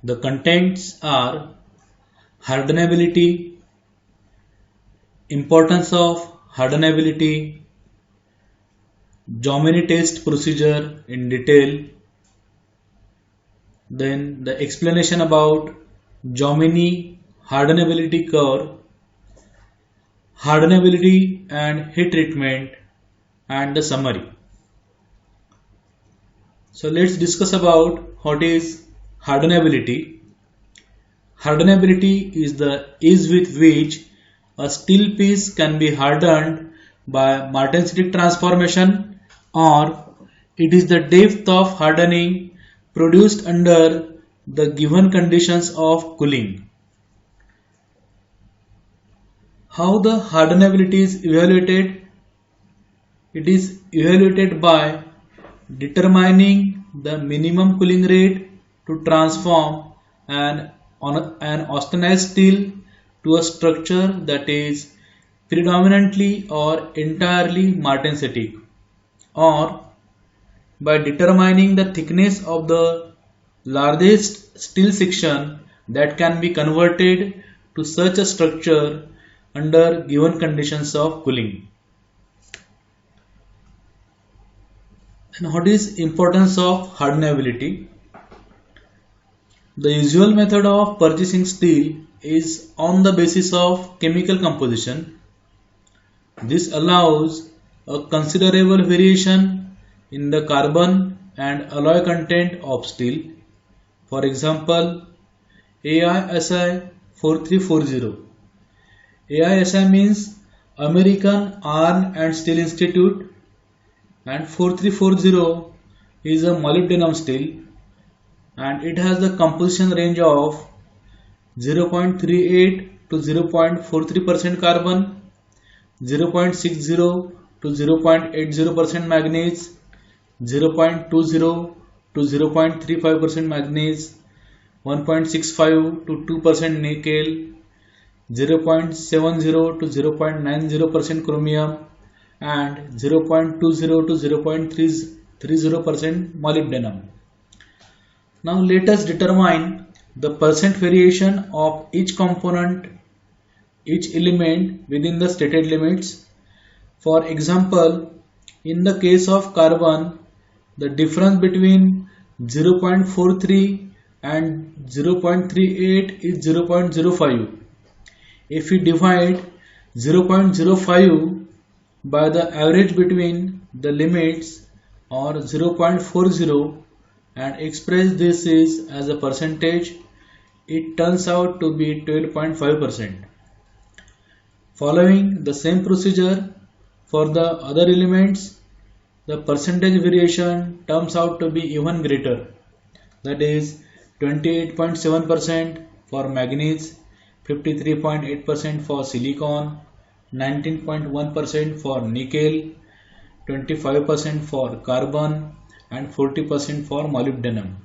The contents are hardenability, importance of hardenability, Jomini test procedure in detail, then the explanation about Jomini hardenability curve, hardenability and heat treatment, and the summary. So let's discuss about what is hardenability. Hardenability is the ease with which a steel piece can be hardened by martensitic transformation, or it is the depth of hardening produced under the given conditions of cooling. How the hardenability is evaluated? It is evaluated by determining the minimum cooling rate to transform an austenite steel to a structure that is predominantly or entirely martensitic, or by determining the thickness of the largest steel section that can be converted to such a structure under given conditions of cooling. And what is importance of hardenability? The usual method of purchasing steel is on the basis of chemical composition. This allows a considerable variation in the carbon and alloy content of steel. For example, AISI 4340. AISI means American Iron and Steel Institute, and 4340 is a molybdenum steel, and it has the composition range of 0.38 to 0.43% carbon, 0.60 to 0.80% manganese, 0.20 to 0.35% manganese, 1.65 to 2% nickel, 0.70 to 0.90% chromium, and 0.20 to 0.30% molybdenum. Now let us determine the percent variation of each component, each element within the stated limits. For example, in the case of carbon, the difference between 0.43 and 0.38 is 0.05. If we divide 0.05 by the average between the limits, or 0.40, and express this is as a percentage, it turns out to be 12.5%. Following the same procedure for the other elements, the percentage variation turns out to be even greater, that is 28.7% for manganese, 53.8% for silicon, 19.1% for nickel, 25% for carbon, and 40% for molybdenum.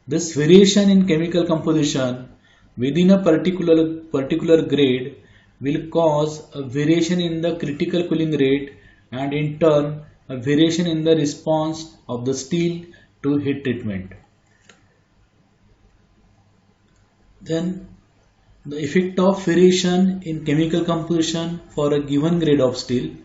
This variation in chemical composition within a particular grade will cause a variation in the critical cooling rate, and in turn a variation in the response of the steel to heat treatment. Then the effect of variation in chemical composition for a given grade of steel.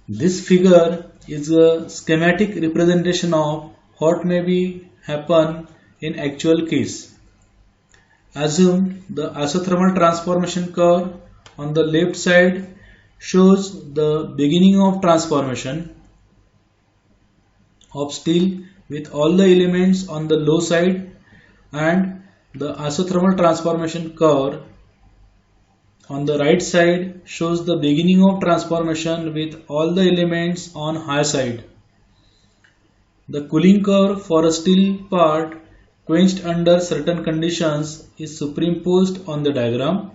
This figure is a schematic representation of what may be happen in actual case. Assume the isothermal transformation curve on the left side shows the beginning of transformation of steel with all the elements on the low side, and the isothermal transformation curve on the right side shows the beginning of transformation with all the elements on high side. The cooling curve for a steel part quenched under certain conditions is superimposed on the diagram.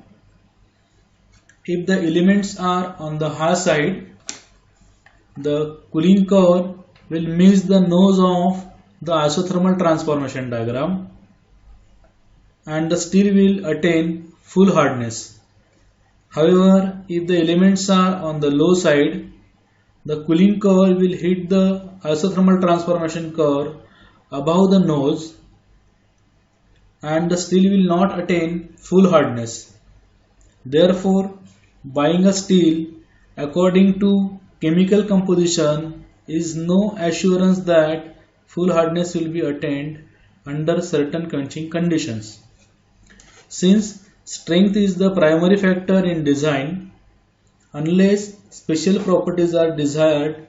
If the elements are on the high side, the cooling curve will miss the nose of the isothermal transformation diagram, and the steel will attain full hardness. However, if the elements are on the low side, the cooling curve will hit the isothermal transformation curve above the nose, and the steel will not attain full hardness. Therefore, buying a steel according to chemical composition is no assurance that full hardness will be attained under certain quenching conditions. Since strength is the primary factor in design, unless special properties are desired,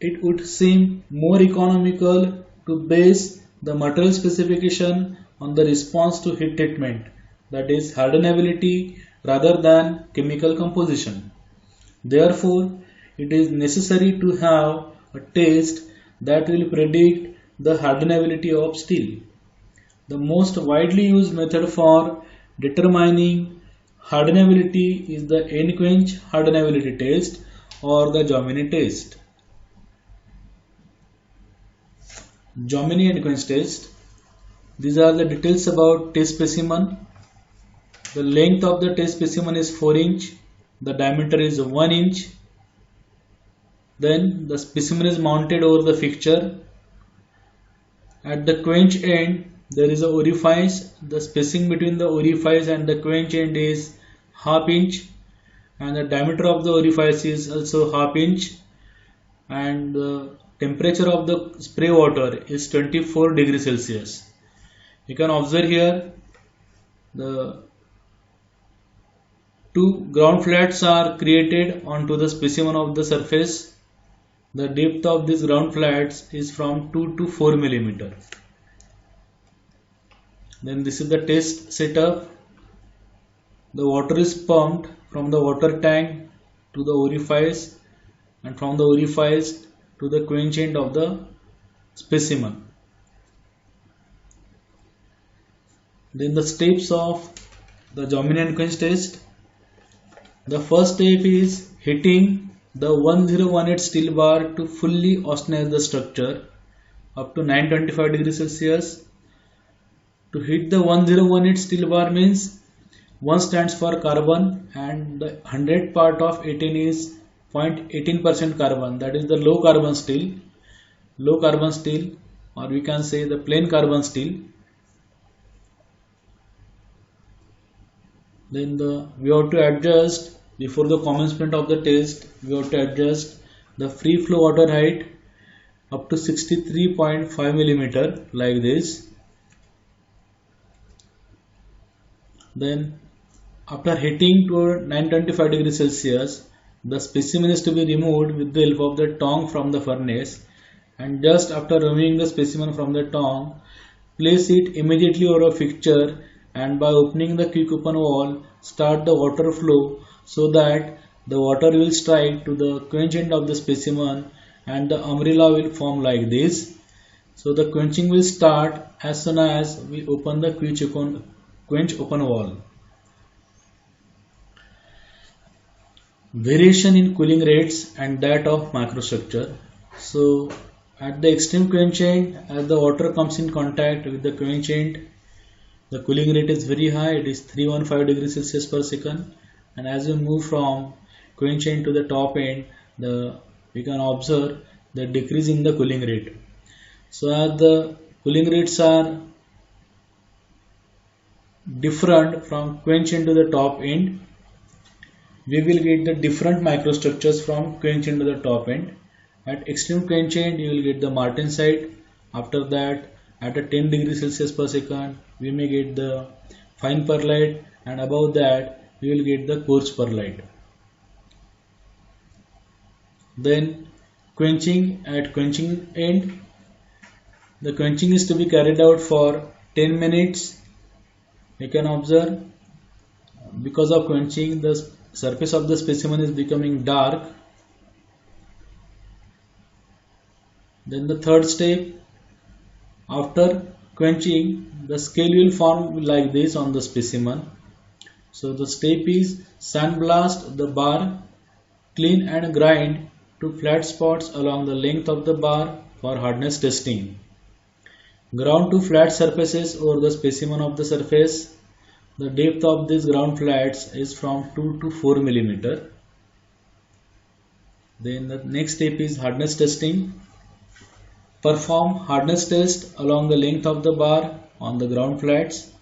it would seem more economical to base the material specification on the response to heat treatment, that is hardenability, rather than chemical composition. Therefore, it is necessary to have a test that will predict the hardenability of steel. The most widely used method for determining hardenability is the end quench hardenability test or the Jominy test. Jominy end quench test. These are the details about test specimen. The length of the test specimen is 4 inch. The diameter is 1 inch. Then the specimen is mounted over the fixture. At the quench end, there is a orifice. The spacing between the orifice and the quench end is ½ inch, and the diameter of the orifice is also ½ inch, and the temperature of the spray water is 24 degrees Celsius. You can observe here the two ground flats are created onto the specimen of the surface. The depth of these ground flats is from 2 to 4 millimeter. Then this is the test setup. The water is pumped from the water tank to the orifice, and from the orifice to the quench end of the specimen. Then the steps of the Jominy end quench test. The first step is heating the 1018 steel bar to fully austenize the structure up to 925 degrees Celsius. To heat the 1018 steel bar means 1 stands for carbon and the 100 part of 18 is 0.18% carbon, that is the low carbon steel, or we can say the plain carbon steel. Then we have to adjust, before the commencement of the test, we have to adjust the free flow water height up to 63.5 millimeter like this. Then after heating to 925 degrees Celsius, the specimen is to be removed with the help of the tongue from the furnace, and just after removing the specimen from the tongue, place it immediately over a fixture, and by opening the quick open valve, start the water flow so that the water will strike to the quench end of the specimen and the umbrella will form like this. So the quenching will start as soon as we open the quench open valve. Variation in cooling rates and that of microstructure. So at the extreme quench end, as the water comes in contact with the quench end, the cooling rate is very high, it is 315 degrees Celsius per second, and as we move from quench end to the top end, we can observe the decrease in the cooling rate. So as the cooling rates are different from quench end to the top end, we will get the different microstructures from quench end to the top end. At extreme quench end, you will get the martensite. After that, at a 10 degrees Celsius per second, we may get the fine perlite, and above that, we will get the coarse perlite. Then quenching, at quenching end, the quenching is to be carried out for 10 minutes. You can observe, because of quenching, the surface of the specimen is becoming dark. Then the third step, after quenching, the scale will form like this on the specimen. So the step is sandblast the bar, clean and grind to flat spots along the length of the bar for hardness testing. Ground to flat surfaces over the specimen of the surface. The depth of these ground flats is from 2 to 4 millimeter. Then the next step is hardness testing. Perform hardness test along the length of the bar on the ground flats.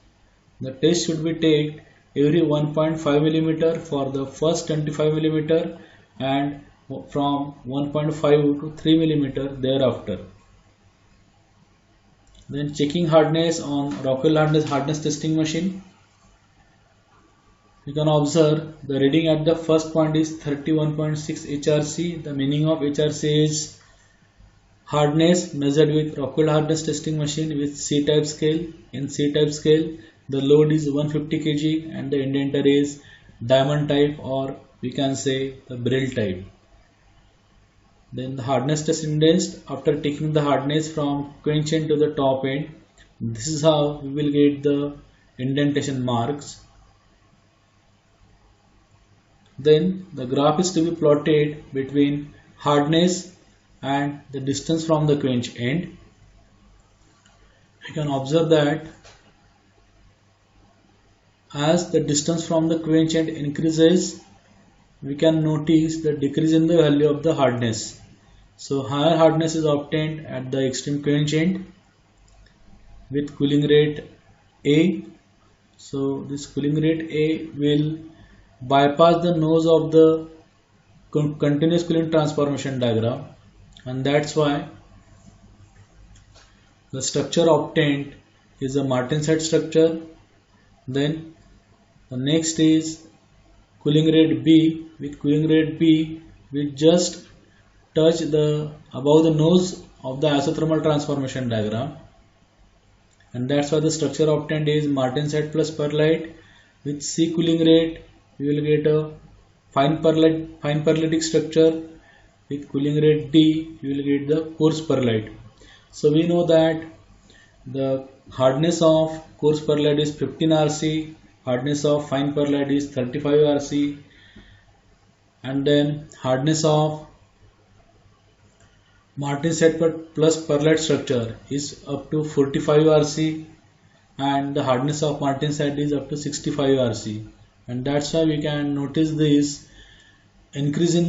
The test should be taken every 1.5 mm for the first 25 mm and from 1.5 to 3 mm thereafter. Then checking hardness on Rockwell hardness testing machine. You can observe the reading at the first point is 31.6 HRC. The meaning of HRC is hardness measured with Rockwell hardness testing machine with C-type scale. In C-type scale, the load is 150 kg and the indenter is diamond type, or we can say the Brill type. Then the hardness test index, after taking the hardness from quench end to the top end, this is how we will get the indentation marks. Then the graph is to be plotted between hardness and the distance from the quench end. You can observe that as the distance from the quench end increases, we can notice the decrease in the value of the hardness. So higher hardness is obtained at the extreme quench end with cooling rate A. So this cooling rate A will bypass the nose of the continuous cooling transformation diagram, and that's why the structure obtained is a Martenset structure. Then the next is cooling rate B. With cooling rate B, we just touch the above the nose of the isothermal transformation diagram, and that's why the structure obtained is Martenset plus perlite. With C cooling rate, we will get a fine perlitic structure. With cooling rate D, you will get the coarse perlite. So we know that the hardness of coarse perlite is 15 RC, hardness of fine perlite is 35 RC, and then hardness of Martenset plus perlite structure is up to 45 RC, and the hardness of Martenset is up to 65 RC, and that's why we can notice this increase in